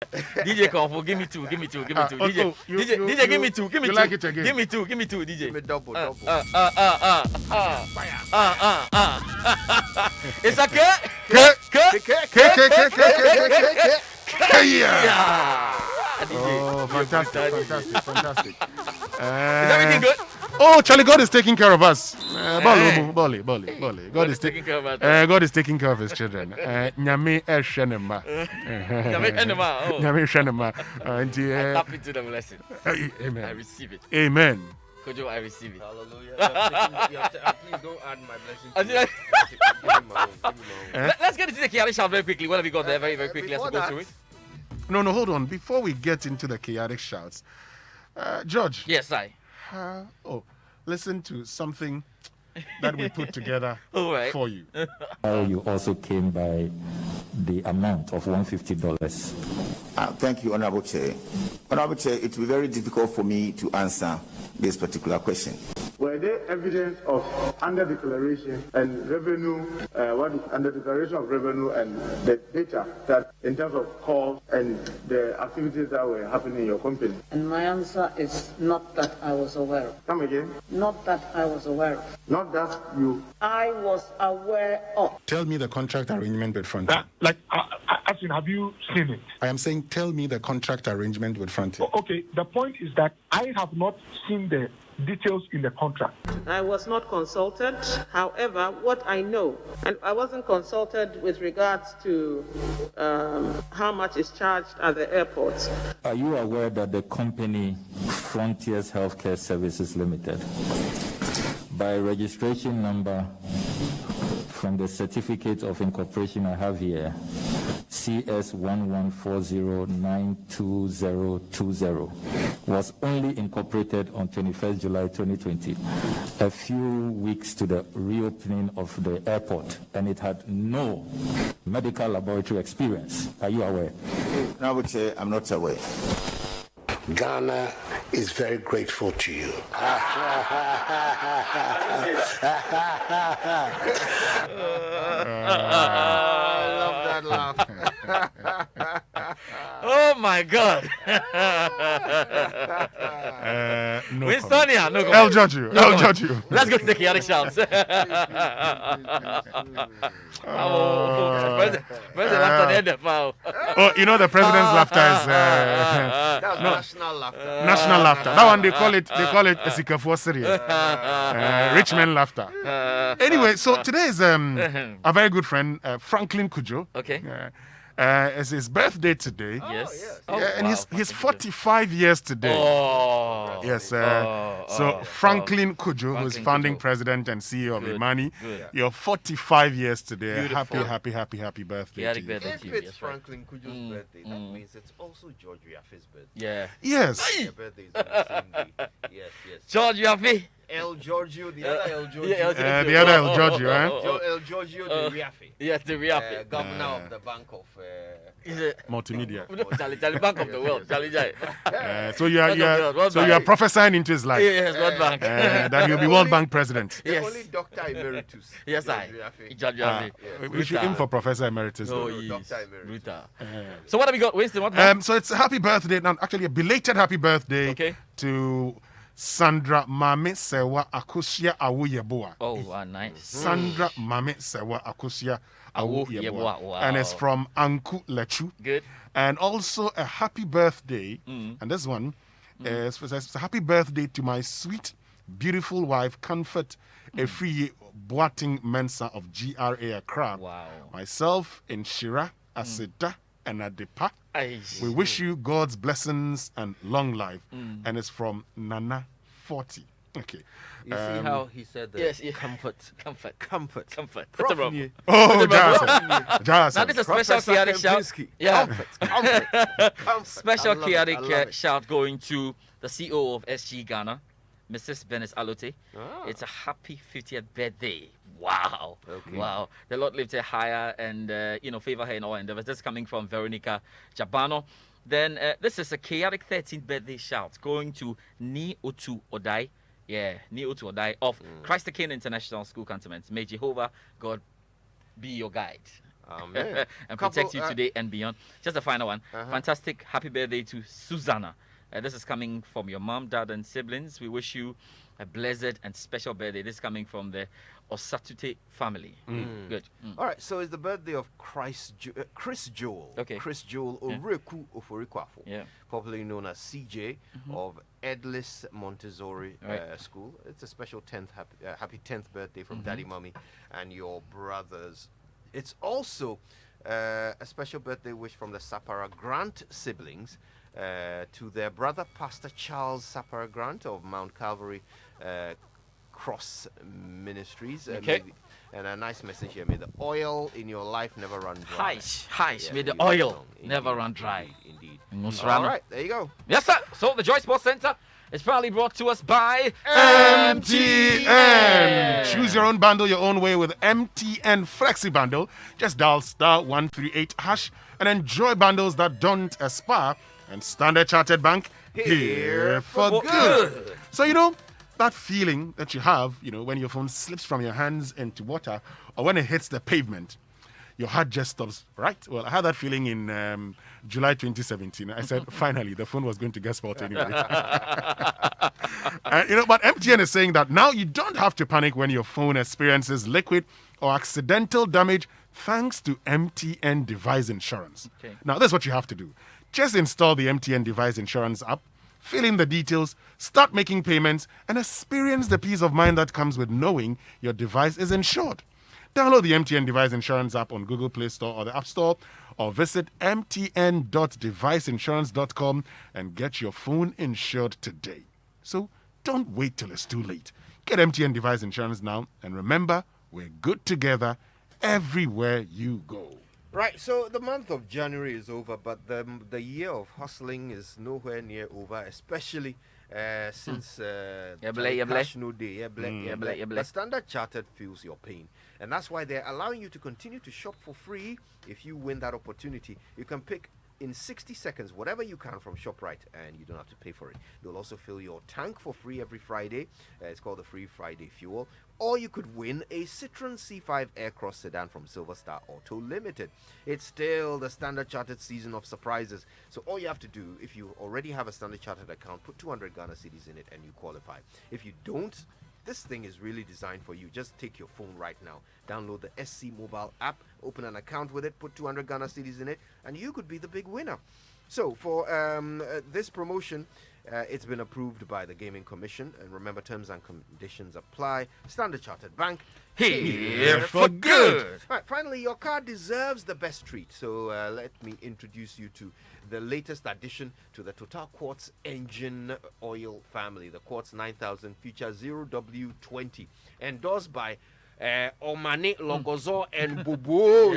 DJ Comfort, give me two. DJ, DJ, give me two. You like it again? Give me two, DJ. Give me double. It's a cut. Oh, fantastic. Is everything good? Oh, Charlie, God is taking care of us. Bolly. God is taking care of us. God is taking care of his children. Nyame Shenema. Nyame Shenema. I tap into the blessing. Amen. I receive it. Amen. Kojo, I receive it. Hallelujah. Please don't add my blessing. Let's get into the chaotic shout very quickly. What have we got there? Very quickly. Let's go through it. No, hold on. Before we get into the chaotic shouts, George. Yes, I. Listen to something that we put together for you. You also came by the amount of $150. Thank you, Honorable Chair. Honorable Chair, it will be very difficult for me to answer this particular question. Were there evidence of under-declaration and revenue, under-declaration of revenue and the data that in terms of calls and the activities that were happening in your company? And my answer is not that I was aware of. Come again? Not that I was aware of. Not that you... I was aware of. Tell me the contract arrangement with Frontier. Have you seen it? I am saying tell me the contract arrangement with Frontier. Okay, the point is that I have not seen the details in the contract. I was not consulted. However, what I know, and I wasn't consulted with regards to how much is charged at the airports. Are you aware that the company Frontiers Healthcare Services Limited, by registration number from the certificate of incorporation I have here, CS1140922020, was only incorporated on 21st July 2020, a few weeks to the reopening of the airport, and it had no medical laboratory experience. Are you aware? I would say I'm not aware. Ghana is very grateful to you. I love that laugh. Oh my God. No Winstonia, no comment. I'll judge you. Let's go to the chaotic shouts. President laughter the end of Oh, you know the president's laughter is That's national laughter. national laughter. That one they call it Esikafu serious. Rich man laughter. Anyway, so today is a very good friend, Franklin Cudjoe. Okay. It's his birthday today. Yes. And he's 45 years today. Oh. Yes. So Franklin Cudjoe, who's founding president and CEO of Imani, you're 45 years today. Beautiful. Happy birthday. Chaotic to you. birthday If to you. it's Yes, right. Franklin Cudjoe's birthday, that means it's also George Riafi's birthday. Yeah. Yes. Their birthdays on the same day. Yes. George, you happy? El Giorgio, the other El Giorgio. Yeah, The other El Giorgio, eh? El Giorgio de Riafi. Yes, the Riafi. Governor of the Bank of... Is it? Multimedia. Charlie Bank of the World. Charlie Jai. So you are prophesying into his life Yes, World Bank. that he'll be World Bank president. The Yes. only Doctor Emeritus. Yes, George I. Riafi. George Ah, Riafi. we should aim for Professor Emeritus. Oh, though. yes. Dr. Emeritus. Brutal. So what have we got, Winston? What now? So it's a happy birthday now. Actually, a belated happy birthday to Sandra Mame Sewa Akusia Awuyeboa. Oh, wow, nice. Sandra Mame Sewa Akusia Awuyeboa. Wow. And it's from Anku Lechu. Good. And also a happy birthday. And this one is a happy birthday to my sweet, beautiful wife, Comfort Efriye Boating Mensa of GRA Accra. Wow. Myself in Shira, Aseda, and Adepa. Aye. We wish you God's blessings and long life. And it's from Nana 40. Okay. You see how he said that? Yes. Comfort. Comfort. Prof. That's a Nye. Oh, Jasa. Now this is a special chaotic shout. Kempinski. Yeah. Comfort. Special I love it, chaotic I love it. shout going to the CEO of SG Ghana, Mrs. Benes Alote. Ah. It's a happy 50th birthday. Wow. Okay. Wow. The Lord lifted her higher and, favor her in all endeavors. This is coming from Veronica Jabano. Then this is a chaotic 13th birthday shout going to Ni Otu Odai. Yeah, Ni Otu Odai of Christ the King International School Cantonment. May Jehovah God be your guide. Amen. and Couple, protect you today and beyond. Just a final one. Fantastic happy birthday to Susanna. This is coming from your mom, dad, and siblings. We wish you a blessed and special birthday. This is coming from the Osatute family. Good. All right, so it's the birthday of Chris Joel. Okay. Chris Joel Oreku Oforikwafo, Yeah. popularly known as CJ of Edlis Montessori School. It's a special 10th happy 10th birthday from Daddy, Mommy, and your brothers. It's also a special birthday wish from the Sapara Grant siblings to their brother, Pastor Charles Sapara Grant of Mount Calvary Cross Ministries. Okay. And a nice message here. May the oil in your life never run dry. Highs. Yeah, May the beautiful oil song. never Indeed, run dry. Indeed. Musrano. All right, there you go. Yes, sir. So the Joy Sports Center is proudly brought to us by MTN. Choose your own bundle your own way with MTN Flexi Bundle. Just dial *138# and enjoy bundles that don't aspire. And Standard Chartered Bank, here for good. So, that feeling that you have, when your phone slips from your hands into water or when it hits the pavement, your heart just stops, right? Well, I had that feeling in July 2017. I said, finally, the phone was going to get spoiled anyway. But MTN is saying that now you don't have to panic when your phone experiences liquid or accidental damage thanks to MTN Device Insurance. Okay. Now, this is what you have to do. Just install the MTN Device Insurance app, fill in the details, start making payments, and experience the peace of mind that comes with knowing your device is insured. Download the MTN Device Insurance app on Google Play Store or the App Store, or visit mtn.deviceinsurance.com and get your phone insured today. So don't wait till it's too late. Get MTN Device Insurance now, and remember, we're good together everywhere you go. Right, so the month of January is over, but the year of hustling is nowhere near over, especially since National Day. But Standard Chartered feels your pain, and that's why they're allowing you to continue to shop for free. If you win that opportunity, you can pick in 60 seconds whatever you can from ShopRite, and you don't have to pay for it. They'll also fill your tank for free every Friday. It's called the Free Friday Fuel. Or you could win a Citroen C5 Aircross sedan from Silver Star Auto Limited. It's still the Standard Chartered season of surprises. So all you have to do, if you already have a Standard Chartered account, put 200 Ghana cedis in it and you qualify. If you don't, this thing is really designed for you. Just take your phone right now, download the SC mobile app, open an account with it, put 200 Ghana cedis in it, and you could be the big winner. So for this promotion, it's been approved by the Gaming Commission, and remember, terms and conditions apply. Standard Chartered Bank, here for good. Right, finally, your car deserves the best treat. So let me introduce you to the latest addition to the Total Quartz engine oil family, the Quartz 9000 Future 0W20, endorsed by Omane Logozo and Bubu.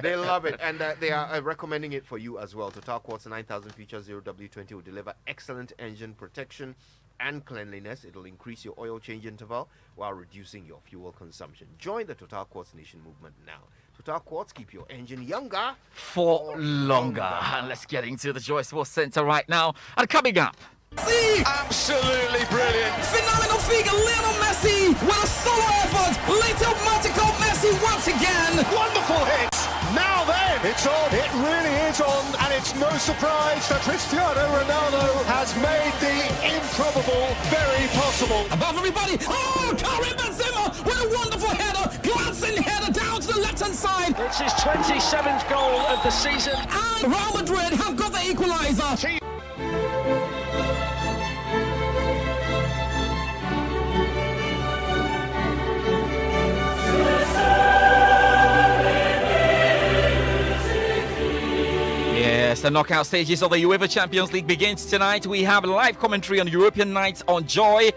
They love it, and they are recommending it for you as well. Total Quartz 9000 Future 0W20 will deliver excellent engine protection and cleanliness. It'll increase your oil change interval while reducing your fuel consumption. Join the Total Quartz Nation movement now. Total Quartz, keep your engine younger for longer. And let's get into the Joy Sports Center right now. And coming up, absolutely brilliant. Phenomenal figure, Lionel Messi with a solo effort. Little magical Messi once again. Wonderful hit. Now then, it's on. It really is on. And it's no surprise that Cristiano Ronaldo has made the improbable very possible. Above everybody. Oh, Karim Benzema with a wonderful header. Glancing header down to the left-hand side. It's his 27th goal of the season. And Real Madrid have got the equaliser. Yes, the knockout stages of the UEFA Champions League begins tonight. We have live commentary on European nights on Joy.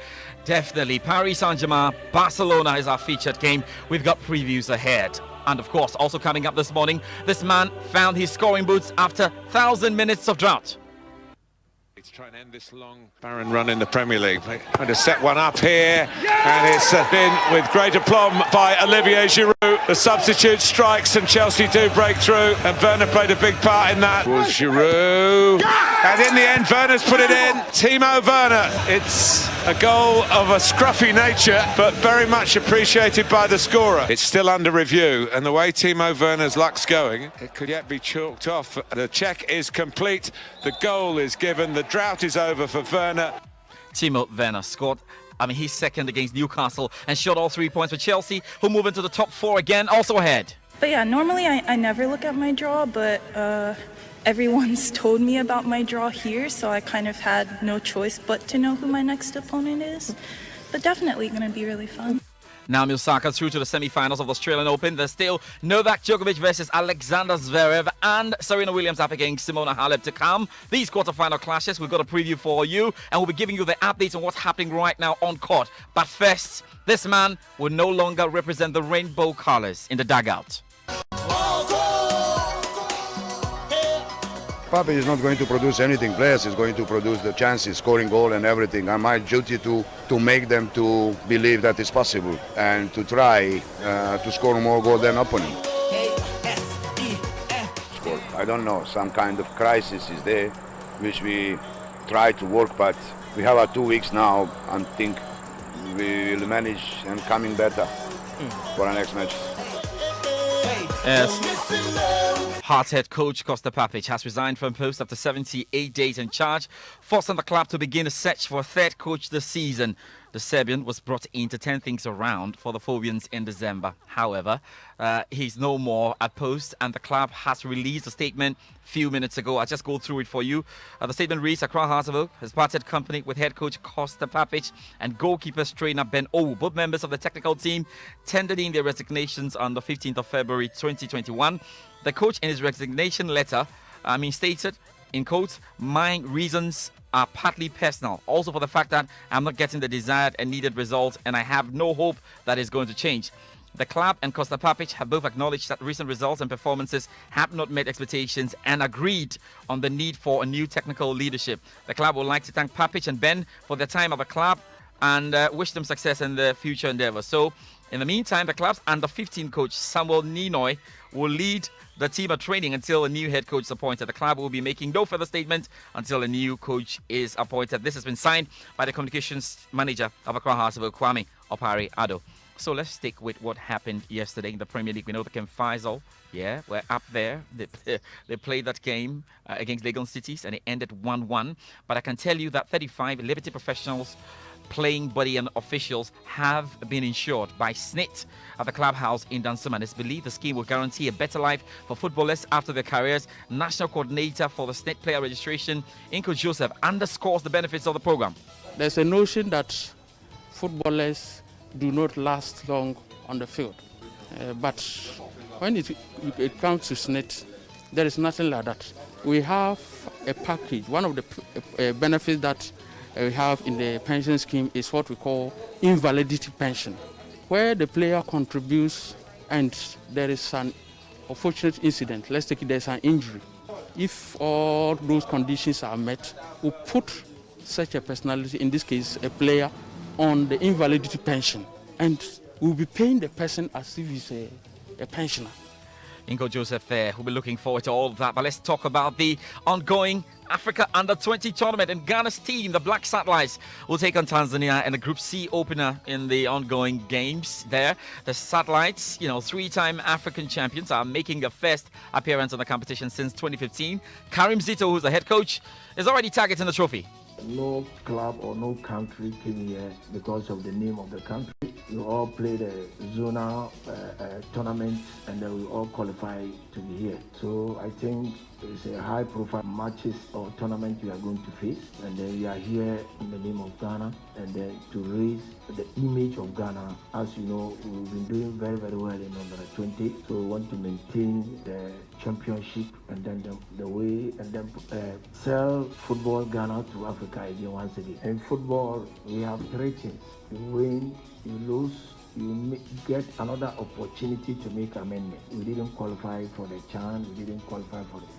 Definitely, Paris Saint-Germain, Barcelona is our featured game. We've got previews ahead. And of course, also coming up this morning, this man found his scoring boots after 1,000 minutes of drought. Let's try and end this long, barren run in the Premier League. Trying to set one up here, and it's been with great aplomb by Olivier Giroud. The substitute strikes, and Chelsea do break through, and Werner played a big part in that. Was Giroud, And in the end, Werner's put it in. Timo Werner. It's a goal of a scruffy nature, but very much appreciated by the scorer. It's still under review, and the way Timo Werner's luck's going, it could yet be chalked off. The check is complete. The goal is given. The drought is over for Werner. Timo Werner scored. He's second against Newcastle and shot all 3 points for Chelsea, who move into the top 4 again, also ahead. But yeah, normally I never look at my draw, but everyone's told me about my draw here, so I kind of had no choice but to know who my next opponent is. But definitely going to be really fun. Naomi Osaka through to the semi-finals of the Australian Open. There's still Novak Djokovic versus Alexander Zverev and Serena Williams up against Simona Halep to come. These quarterfinal clashes, we've got a preview for you, and we'll be giving you the updates on what's happening right now on court. But first, this man will no longer represent the rainbow colors in the dugout. Papi is not going to produce anything. Players is going to produce the chances, scoring goal and everything. And my duty to make them to believe that it's possible and to try to score more goal than opponent. I don't know, some kind of crisis is there, which we try to work, but we have our 2 weeks now and think we will manage and coming better for our next match. Yes. Hearts head coach Kosta Papic has resigned from post after 78 days in charge, forcing the club to begin a search for a third coach this season. The Serbian was brought in to turn things around for the Phobians in December. However, he's no more at post, and the club has released a statement a few minutes ago. I'll just go through it for you. The statement reads, Accra Hearts of Oak has parted company with head coach Kosta Papic and goalkeepers trainer Ben Owu. Both members of the technical team tendered in their resignations on the 15th of February 2021. The coach in his resignation letter, stated, in quotes, my reasons are partly personal. Also for the fact that I'm not getting the desired and needed results, and I have no hope that is going to change. The club and Kosta Papic have both acknowledged that recent results and performances have not met expectations and agreed on the need for a new technical leadership. The club would like to thank Papic and Ben for their time at the club and wish them success in their future endeavors. So, in the meantime, the club's under-15 coach Samuel Ninoy will lead the team at training until a new head coach is appointed. The club will be making no further statement until a new coach is appointed. This has been signed by the communications manager of Accra Hearts of Oak, Kwame Opare-Addo. So let's stick with what happened yesterday in the Premier League. We know the Ken Faisal, were up there. They played that game against Legon Cities and it ended 1-1. But I can tell you that 35 Liberty professionals, playing body and officials have been insured by SNIT at the clubhouse in Dansum, and it's believed the scheme will guarantee a better life for footballers after their careers. National coordinator for the SNIT player registration, Inko Joseph, underscores the benefits of the program. There's a notion that footballers do not last long on the field, but when it comes to SNIT, there is nothing like that. We have a package. One of the benefits that we have in the pension scheme is what we call invalidity pension, where the player contributes and there is an unfortunate incident. Let's take it, there's an injury. If all those conditions are met, we put such a personality, in this case a player, on the invalidity pension, and we'll be paying the person as if he's a pensioner. Ingo Joseph there, we'll be looking forward to all of that. But let's talk about the ongoing Africa Under-20 tournament, and Ghana's team, the Black Satellites, will take on Tanzania in a Group C opener in the ongoing games there. The Satellites, three-time African champions, are making their first appearance on the competition since 2015. Karim Zito, who's the head coach, is already targeting the trophy. No club or no country came here because of the name of the country. We all played a zonal tournament and then we all qualify to be here. So I think it's a high-profile matches or tournament we are going to face, and then we are here in the name of Ghana and then to raise the image of Ghana. As you know, we've been doing very, very well in Under-20, so we want to maintain the championship and then the way and then sell football Ghana to Africa again once again. In football, we have three things: you win, you lose, you get another opportunity to make amendment. We didn't qualify for the CHAN, we didn't qualify for it.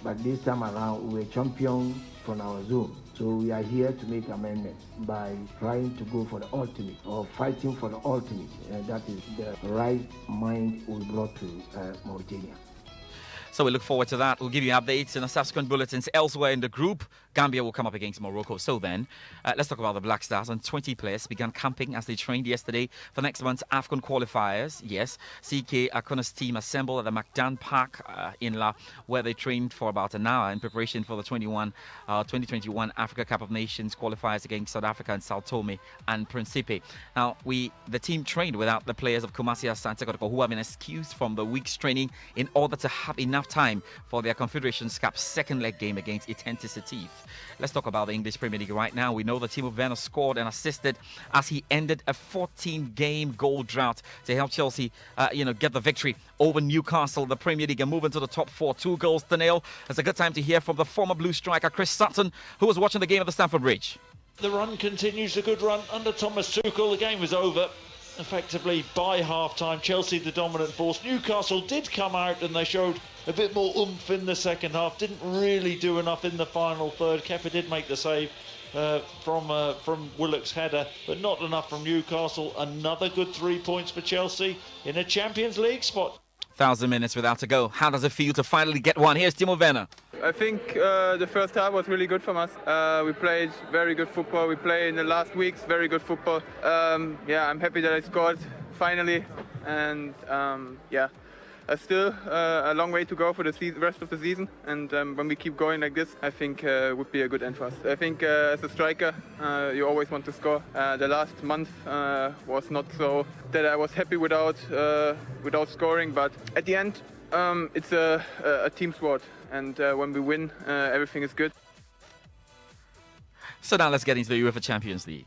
But this time around, we were champion from our zone. So we are here to make amendments by trying to go for the ultimate or fighting for the ultimate. And that is the right mind we brought to Mauritania. So we look forward to that. We'll give you updates in the subsequent bulletins elsewhere in the group. Gambia will come up against Morocco. So then, let's talk about the Black Stars. And 20 players began camping as they trained yesterday for next month's AFCON qualifiers. Yes, CK Akona's team assembled at the Macdan Park in La, where they trained for about an hour in preparation for the 2021 Africa Cup of Nations qualifiers against South Africa and Sao Tome and Principe. Now, the team trained without the players of Kumasi Asante Kotoko, who have been excused from the week's training in order to have enough time for their Confederations Cup second leg game against Itente Setif. Let's talk about the English Premier League right now. We know that Timo Werner scored and assisted as he ended a 14-game goal drought to help Chelsea, get the victory over Newcastle, the Premier League, and move into the top 4, 2-0. It's a good time to hear from the former Blue striker Chris Sutton, who was watching the game at the Stamford Bridge. The run continues, a good run under Thomas Tuchel. The game was over effectively by half-time. Chelsea the dominant force. Newcastle did come out and they showed a bit more oomph in the second half. Didn't really do enough in the final third. Kepa did make the save from Willock's header, but not enough from Newcastle. Another good 3 points for Chelsea in a Champions League spot. 1,000 minutes without a goal. How does it feel to finally get one? Here's Timo Werner. I think the first half was really good from us. We played very good football. We played in the last weeks very good football. I'm happy that I scored finally. And there's still a long way to go for the rest of the season. And when we keep going like this, I think would be a good end for us. I think as a striker, you always want to score. The last month was not so that I was happy without scoring. But at the end, it's a team sport. And when we win, everything is good. So now let's get into the UEFA Champions League.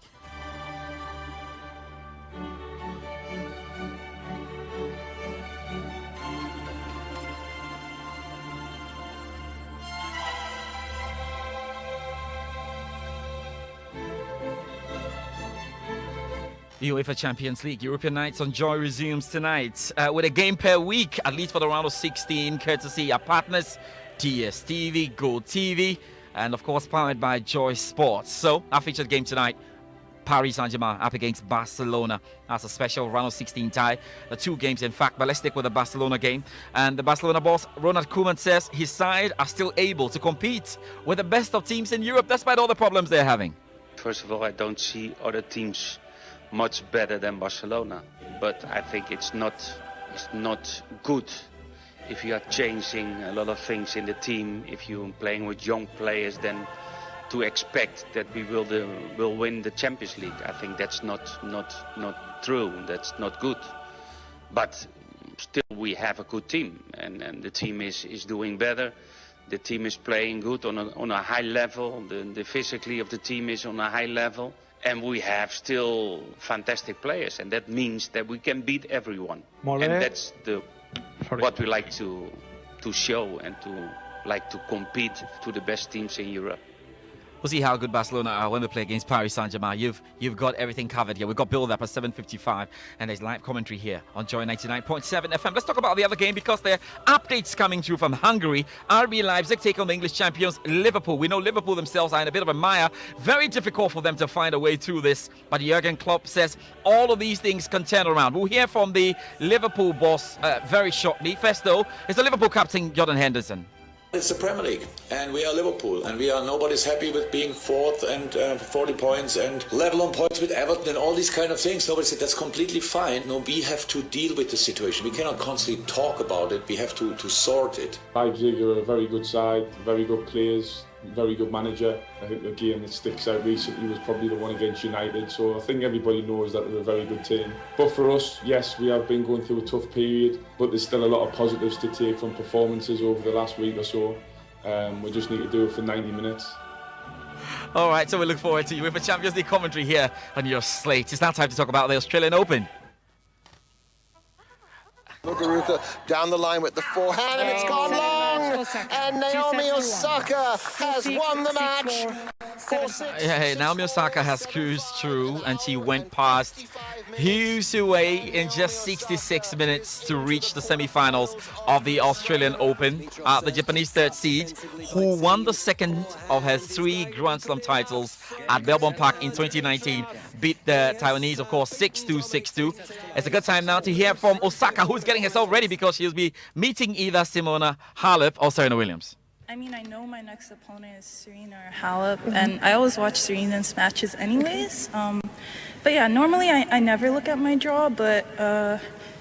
The UEFA Champions League European Nights on Joy resumes tonight with a game per week, at least for the round of 16, courtesy our partners, DSTV, GoTV, and of course powered by Joy Sports. So our featured game tonight, Paris Saint-Germain up against Barcelona. That's a special round of 16 tie. The 2 games, in fact, but let's stick with the Barcelona game. And the Barcelona boss, Ronald Koeman, says his side are still able to compete with the best of teams in Europe, despite all the problems they're having. First of all, I don't see other teams much better than Barcelona, but I think it's not good if you are changing a lot of things in the team. If you're playing with young players, then to expect that we will win the Champions League, I think that's not true. That's not good. But still, we have a good team, and the team is doing better. The team is playing good on a high level. The physically of the team is on a high level. And we have still fantastic players, and that means that we can beat everyone. And that's what we like to show and to like to compete to the best teams in Europe. We'll see how good Barcelona are when they play against Paris Saint-Germain. You've got everything covered here. We've got build-up at 7:55, and there's live commentary here on Joy 99.7 FM. Let's talk about the other game because there are updates coming through from Hungary. RB Leipzig take on the English champions Liverpool. We know Liverpool themselves are in a bit of a mire. Very difficult for them to find a way through this. But Jurgen Klopp says all of these things can turn around. We'll hear from the Liverpool boss very shortly. First, though, is the Liverpool captain Jordan Henderson. It's the Premier League, and we are Liverpool, and nobody's happy with being fourth and 40 points and level on points with Everton and all these kind of things. Nobody said that's completely fine. No, we have to deal with the situation. We cannot constantly talk about it. We have to sort it. Leipzig are a very good side, very good players, very good manager. I think the game that sticks out recently was probably the one against United, so I think everybody knows that they're a very good team. But for us, yes, we have been going through a tough period, but there's still a lot of positives to take from performances over the last week or so. We just need to do it for 90 minutes. All right, so we look forward to you with a Champions League commentary here on your slate. It's now time to talk about the Australian Open. Muguruza down the line with the forehand, and it's gone long, and Naomi Osaka has won the match. Naomi Osaka has cruised through, and she went past Hu Suwei in just 66 minutes to reach the semi-finals of the Australian Open. The Japanese third seed, who won the second of her 3 Grand Slam titles at Melbourne Park in 2019, beat the Taiwanese, of course, 6-2, 6-2. It's a good time now to hear from Osaka, who's getting herself ready because she'll be meeting either Simona Halep or Serena Williams. I mean, I know my next opponent is Serena or Halep, and I always watch Serena's matches anyways. But yeah, normally I never look at my draw, but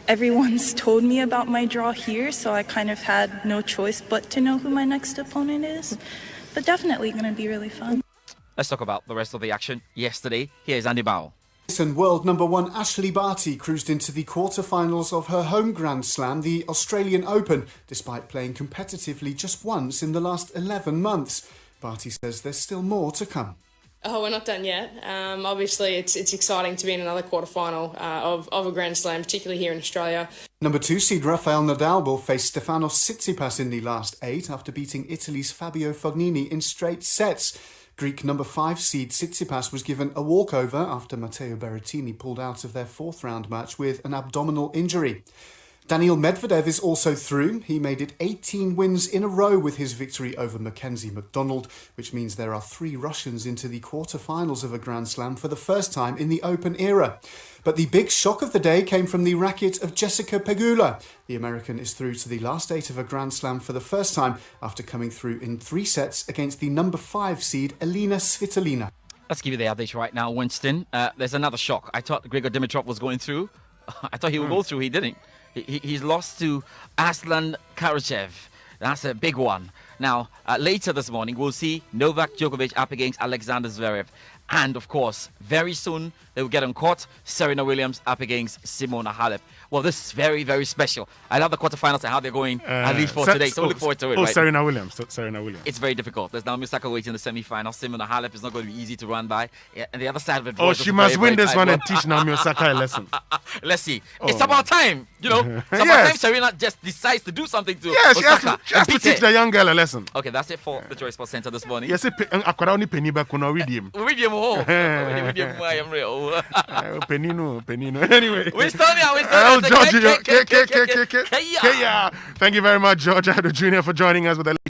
everyone's told me about my draw here, so I kind of had no choice but to know who my next opponent is. But definitely going to be really fun. Let's talk about the rest of the action yesterday. Here's Andy Bao. And world number one Ashleigh Barty cruised into the quarter-finals of her home Grand Slam, the Australian Open, despite playing competitively just once in the last 11 months. Barty says there's still more to come. Oh, we're not done yet. Obviously, it's exciting to be in another quarterfinal of a Grand Slam, particularly here in Australia. Number 2 seed Rafael Nadal will face Stefanos Tsitsipas in the last 8 after beating Italy's Fabio Fognini in straight sets. Greek number 5 seed Tsitsipas was given a walkover after Matteo Berrettini pulled out of their 4th round match with an abdominal injury. Daniil Medvedev is also through. He made it 18 wins in a row with his victory over Mackenzie McDonald, which means there are 3 Russians into the quarter-finals of a Grand Slam for the first time in the Open era. But the big shock of the day came from the racket of Jessica Pegula. The American is through to the last 8 of a Grand Slam for the first time after coming through in 3 sets against the number 5 seed Elina Svitolina. Let's give you the update right now, Winston. There's another shock. I thought Grigor Dimitrov was going through. I thought he would go through. He didn't. He's lost to Aslan Karachev. That's a big one. Now, later this morning, we'll see Novak Djokovic up against Alexander Zverev. And, of course, very soon, they will get on court. Serena Williams up against Simona Halep. Well, this is very, very special. I love the quarterfinals and how they're going, at least for today. So look forward to it. Oh, right? Serena Williams. Serena Williams. It's very difficult. There's Naomi Osaka waiting in the semi-final. Simona Halep is not going to be easy to run by. Yeah, and the other side of it. Oh, she must win this one and teach Naomi Osaka a lesson. Let's see. Oh. It's about time. You know, it's about time Serena just decides to do something to Osaka. She has to teach the young girl a lesson. Okay, that's it for the Joy Sports Center this morning. Yes, Akwara penny back on William. William, I am real. Penino. Anyway. Winston, George, thank you very much, George Addo Jr., for joining us with the